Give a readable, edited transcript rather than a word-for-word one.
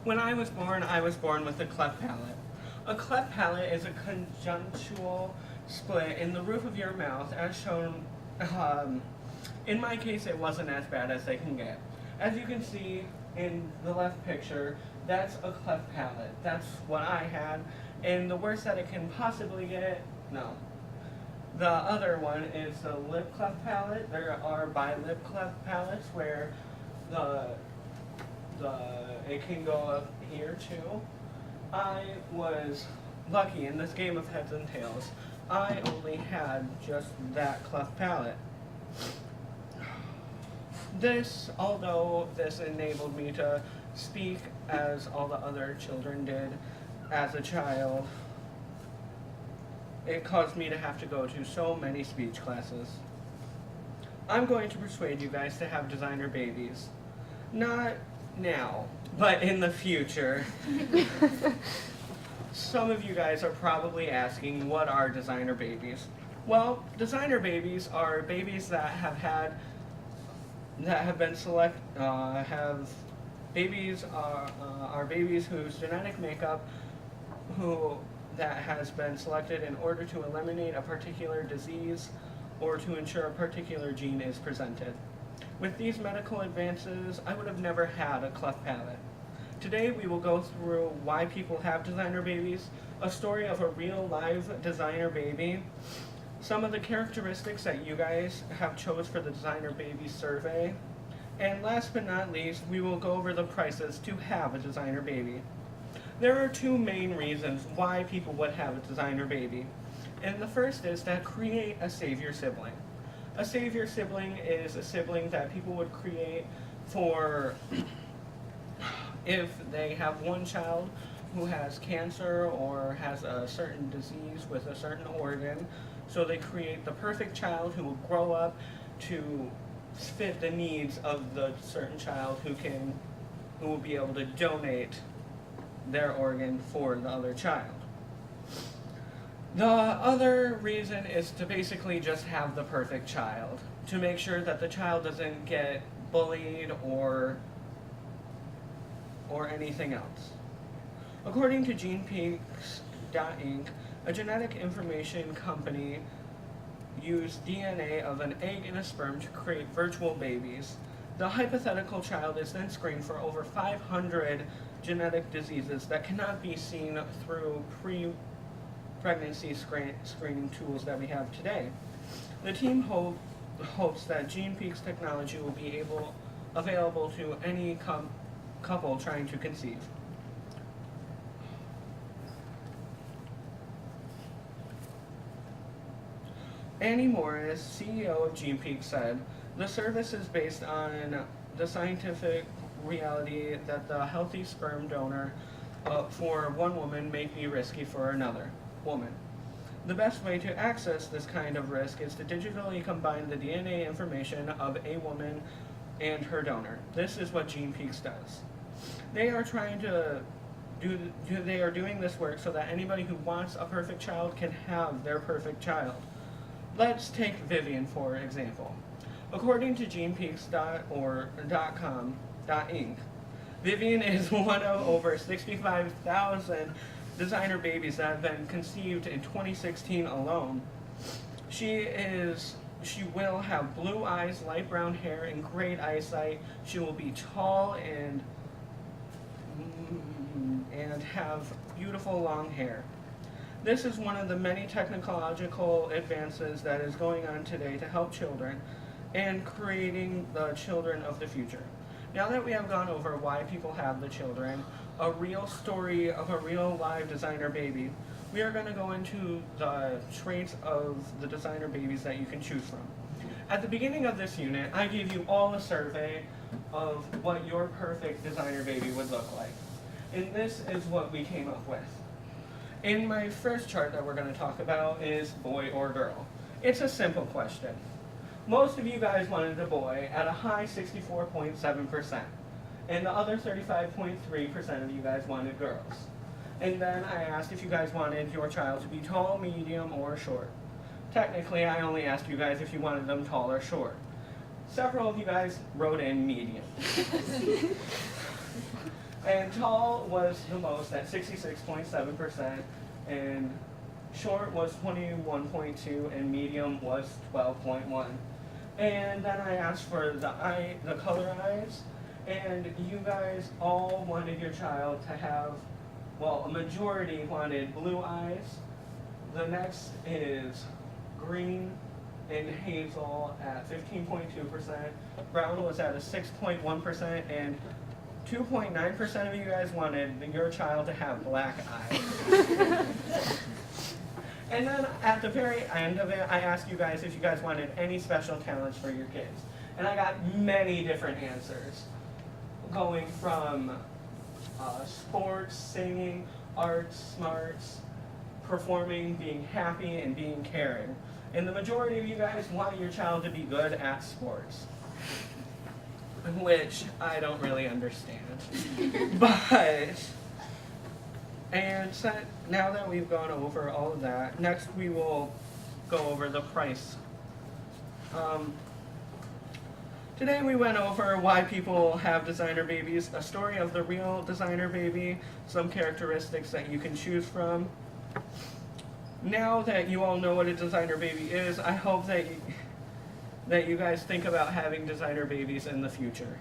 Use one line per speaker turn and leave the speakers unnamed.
When I was born with a cleft palate. A cleft palate is a conjunctional split in the roof of your mouth, as shown. In my case, it wasn't as bad as they can get. As you can see in the left picture, that's a cleft palate. That's what I had, and the worst that it can possibly get, no. The other one is the lip cleft palate. There are bilip cleft palates where the it can go up here too. I was lucky in this game of heads and tails. I only had just that cleft palate. Although this enabled me to speak as all the other children did as a child, it caused me to have to go to so many speech classes. I'm going to persuade you guys to have designer babies. Not now, but in the future. Some of you guys are probably asking, what are designer babies? Well, designer babies are babies that have been babies are babies whose genetic makeup that has been selected in order to eliminate a particular disease or to ensure a particular gene is presented. With these medical advances, I would have never had a cleft palate. Today we will go through why people have designer babies, a story of a real live designer baby, some of the characteristics that you guys have chose for the designer baby survey, and last but not least, we will go over the prices to have a designer baby. There are two main reasons why people would have a designer baby. And the first is to create a savior sibling. A savior sibling is a sibling that people would create for if they have one child who has cancer or has a certain disease with a certain organ. So they create the perfect child who will grow up to fit the needs of the certain child who will be able to donate their organ for the other child. The other reason is to basically just have the perfect child, to make sure that the child doesn't get bullied or anything else. According to GenePeaks.Inc., a genetic information company used DNA of an egg and a sperm to create virtual babies. The hypothetical child is then screened for over 500 genetic diseases that cannot be seen through pre-pregnancy screening tools that we have today. The team hopes that GenePeaks technology will be available to any couple trying to conceive. Annie Morris, CEO of GenePeaks, said, "The service is based on the scientific reality that the healthy sperm donor for one woman may be risky for another woman. The best way to access this kind of risk is to digitally combine the DNA information of a woman and her donor. This is what GenePeaks does. They are doing this work so that anybody who wants a perfect child can have their perfect child. Let's take Vivian for example. According to GenePeaks.com.Inc., Vivian is one of over 65,000 designer babies that have been conceived in 2016 alone. She will have blue eyes, light brown hair, and great eyesight. She will be tall and have beautiful long hair. This is one of the many technological advances that is going on today to help children and creating the children of the future. Now that we have gone over why people have the children, a real story of a real live designer baby, we are going to go into the traits of the designer babies that you can choose from. At the beginning of this unit, I gave you all a survey of what your perfect designer baby would look like. And this is what we came up with. In my first chart that we're going to talk about is boy or girl. It's a simple question. Most of you guys wanted a boy at a high 64.7%, and the other 35.3% of you guys wanted girls. And then I asked if you guys wanted your child to be tall, medium, or short. Technically, I only asked you guys if you wanted them tall or short. Several of you guys wrote in medium. And tall was the most at 66.7%, and short was 21.2, and medium was 12.1. And then I asked for the color eyes, and you guys all wanted your child to have, well, a majority wanted blue eyes. The next is green and hazel at 15.2%. Brown was at a 6.1%, and 2.9% of you guys wanted your child to have black eyes. And then at the very end of it, I asked you guys if you guys wanted any special talents for your kids. And I got many different answers, going from sports, singing, arts, smarts, performing, being happy, and being caring. And the majority of you guys want your child to be good at sports, which I don't really understand. And so now that we've gone over all of that, next we will go over the price. Today we went over why people have designer babies, a story of the real designer baby, some characteristics that you can choose from. Now that you all know what a designer baby is, I hope that you guys think about having designer babies in the future.